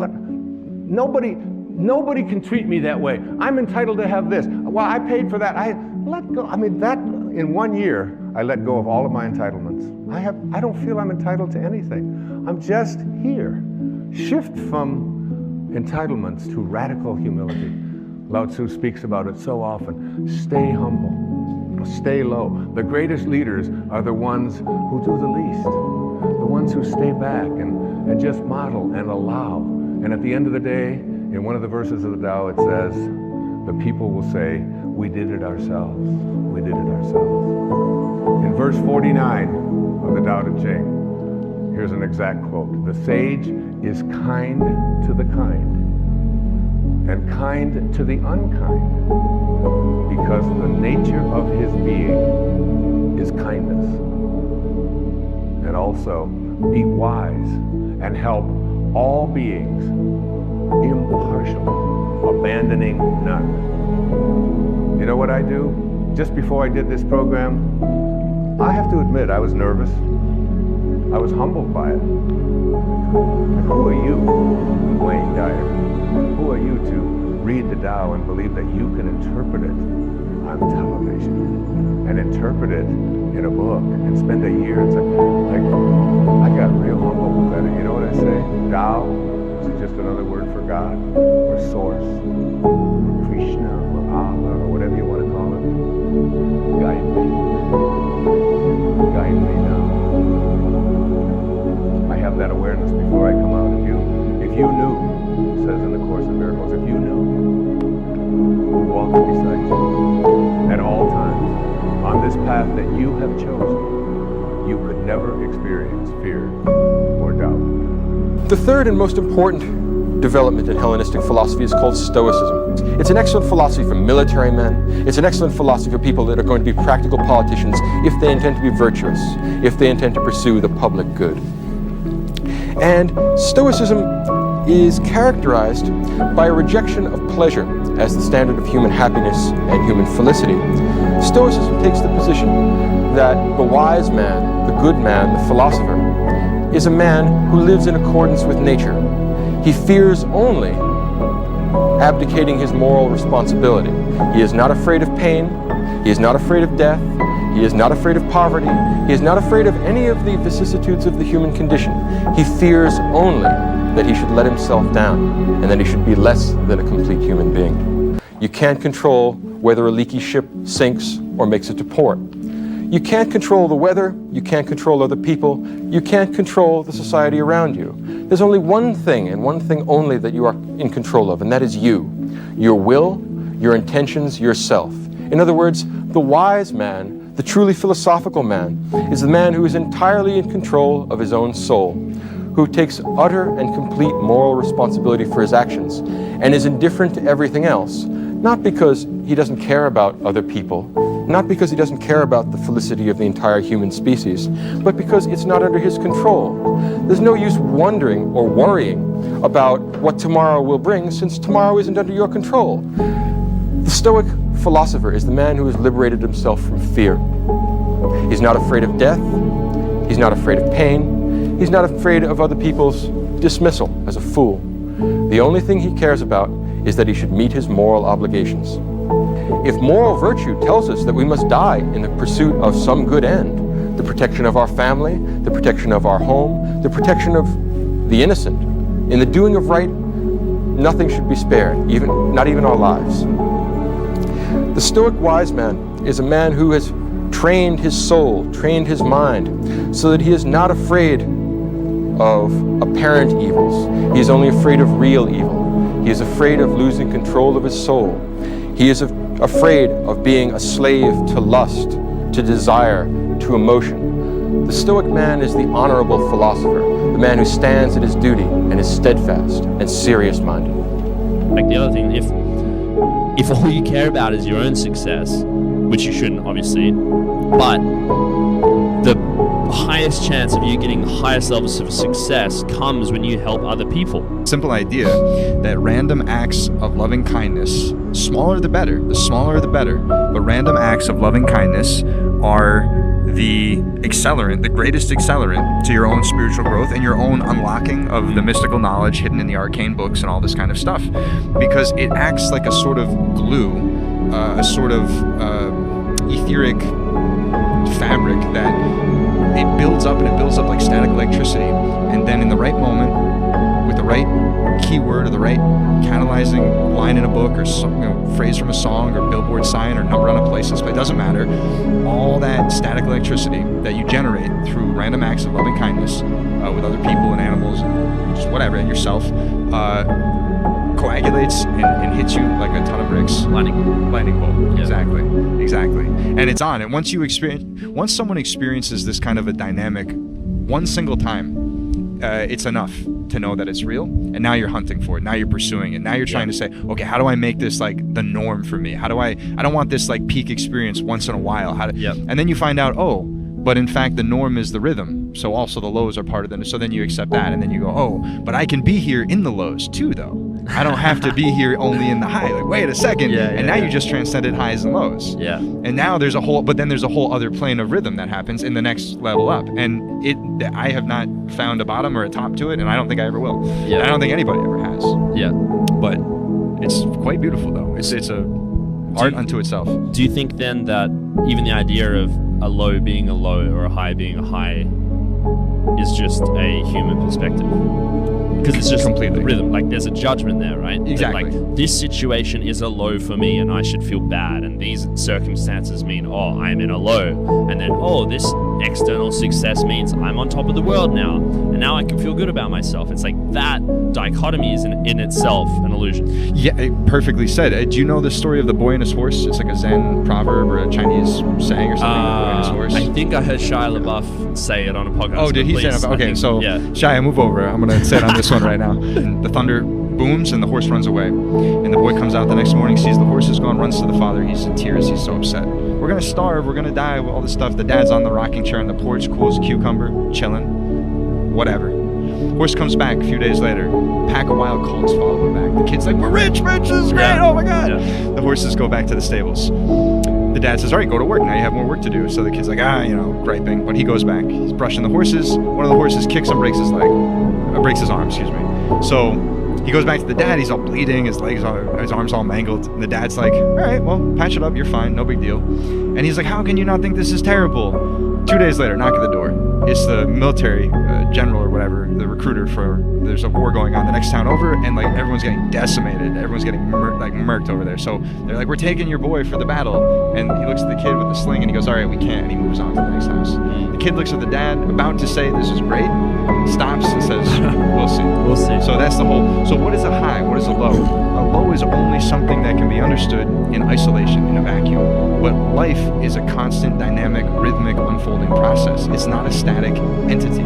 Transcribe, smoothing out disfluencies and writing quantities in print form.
what? Nobody can treat me that way. I'm entitled to have this. Well, I paid for that. I let go. I mean, that in 1 year, I let go of all of my entitlements. I don't feel I'm entitled to anything. I'm just here. Shift from entitlements to radical humility. Lao Tzu speaks about it so often. Stay humble. Stay low. The greatest leaders are the ones who do the least. The ones who stay back and just model and allow. And at the end of the day, in one of the verses of the Tao, it says, the people will say, we did it ourselves. We did it ourselves. In verse 49 of the Tao Te Ching, here's an exact quote. The sage is kind to the kind and kind to the unkind, because the nature of his being is kindness. And also, be wise and help all beings impartially, abandoning none. You know what I do? Just before I did this program, I have to admit I was nervous. I was humbled by it. Who are you, Wayne Dyer? Who are you to read the Tao and believe that you can interpret it on television and interpret it in a book and spend a year? It's like I got real humble with it. You know what I say? Tao is just another word for God, or source, or Krishna, or Allah, or whatever you want to call it. Guide me. Guide me now. I have that awareness before I come out. If you knew, it says in the Course in Miracles, if you knew who walks beside you at all times on this path that you have chosen, you could never experience fear or doubt. The third and most important development in Hellenistic philosophy is called Stoicism. It's an excellent philosophy for military men. It's an excellent philosophy for people that are going to be practical politicians if they intend to be virtuous, if they intend to pursue the public good. And Stoicism is characterized by a rejection of pleasure as the standard of human happiness and human felicity. Stoicism takes the position that the wise man, the good man, the philosopher, is a man who lives in accordance with nature. He fears only abdicating his moral responsibility. He is not afraid of pain. He is not afraid of death. He is not afraid of poverty. He is not afraid of any of the vicissitudes of the human condition. He fears only that he should let himself down and that he should be less than a complete human being. You can't control whether a leaky ship sinks or makes it to port. You can't control the weather, you can't control other people, you can't control the society around you. There's only one thing and one thing only that you are in control of, and that is you. Your will, your intentions, yourself. In other words, the wise man, the truly philosophical man, is the man who is entirely in control of his own soul, who takes utter and complete moral responsibility for his actions, and is indifferent to everything else, not because he doesn't care about other people, not because he doesn't care about the felicity of the entire human species, but because it's not under his control. There's no use wondering or worrying about what tomorrow will bring, since tomorrow isn't under your control. The Stoic philosopher is the man who has liberated himself from fear. He's not afraid of death. He's not afraid of pain. He's not afraid of other people's dismissal as a fool. The only thing he cares about is that he should meet his moral obligations. If moral virtue tells us that we must die in the pursuit of some good end, the protection of our family, the protection of our home, the protection of the innocent, in the doing of right, nothing should be spared, not even our lives. The Stoic wise man is a man who has trained his soul, trained his mind, so that he is not afraid of apparent evils. He is only afraid of real evil. He is afraid of losing control of his soul. He is afraid of being a slave to lust, to desire, to emotion. The Stoic man is the honorable philosopher, the man who stands at his duty and is steadfast and serious-minded. Like the other thing, if all you care about is your own success, which you shouldn't, obviously, but the highest chance of you getting the highest levels of success comes when you help other people. Simple idea that random acts of loving kindness, smaller the better, the smaller the better, but random acts of loving kindness are the accelerant, the greatest accelerant to your own spiritual growth and your own unlocking of the mystical knowledge hidden in the arcane books and all this kind of stuff, because it acts like a sort of glue, a sort of etheric fabric that it builds up, and it builds up like static electricity, and then in the right moment, with the right keyword or the right catalyzing line in a book or some, phrase from a song or billboard sign or number on a license plate, doesn't matter, all that static electricity that you generate through random acts of loving kindness with other people and animals and just whatever, and yourself, coagulates and hits you like a ton of bricks. Lightning bolt. Yeah. Exactly. And it's on. And once someone experiences this kind of a dynamic one single time, it's enough to know that it's real. And now you're hunting for it. Now you're pursuing it. Now you're trying to say, okay, how do I make this like the norm for me? I don't want this like peak experience once in a while. And then you find out, but in fact the norm is the rhythm. So also the lows are part of them. So then you accept that, and then you go, but I can be here in the lows too, though. I don't have to be here only in the high. Like, wait a second. Now you just transcended highs and lows. Yeah. And now there's a whole other plane of rhythm that happens in the next level up. And I have not found a bottom or a top to it, and I don't think I ever will. Yeah. And I don't think anybody ever has. Yeah. But it's quite beautiful, though. It's a art unto itself. Do you think then that even the idea of a low being a low or a high being a high is just a human perspective? Because it's just completely rhythm. Like, there's a judgment there, right? Exactly. That, like, this situation is a low for me and I should feel bad, and these circumstances mean, I'm in a low, and then this external success means I'm on top of the world now, and now I can feel good about myself. It's like that dichotomy is in itself an illusion. Yeah, perfectly said. Do you know the story of the boy and his horse? It's like a Zen proverb or a Chinese saying or something. The boy and his horse. I think I heard Shia LaBeouf say it on a podcast. Oh, did he say it? Okay, Shia, move over. I'm going to say it on this one right now. And the thunder booms and the horse runs away. And the boy comes out the next morning, sees the horse is gone, runs to the father. He's in tears. He's so upset. We're going to starve. We're going to die. All this stuff. The dad's on the rocking chair on the porch, cool as a cucumber, chilling, whatever. Horse comes back a few days later. Pack of wild colts follow him back. The kid's like, we're rich, this is great. Oh my God. Yeah. The horses go back to the stables. The dad says, all right, go to work. Now you have more work to do. So the kid's like, griping. But he goes back. He's brushing the horses. One of the horses kicks him, breaks his arm, So he goes back to the dad. He's all bleeding. His arm's all mangled. And the dad's like, all right, well, patch it up. You're fine. No big deal. And he's like, how can you not think this is terrible? 2 days later, knock at the door. It's the military general or whatever, the recruiter there's a war going on the next town over, and like everyone's getting decimated. Everyone's getting murked over there. So they're like, we're taking your boy for the battle. And he looks at the kid with the sling and he goes, all right, we can't. And he moves on to the next house. The kid looks at the dad, about to say, this is great, stops and says, we'll see. We'll see. So that's the whole. So what is a high? What is a low? A low is only something that can be understood in isolation, in a vacuum. But life is a constant, dynamic, rhythmic, unfolding process. It's not a static entity.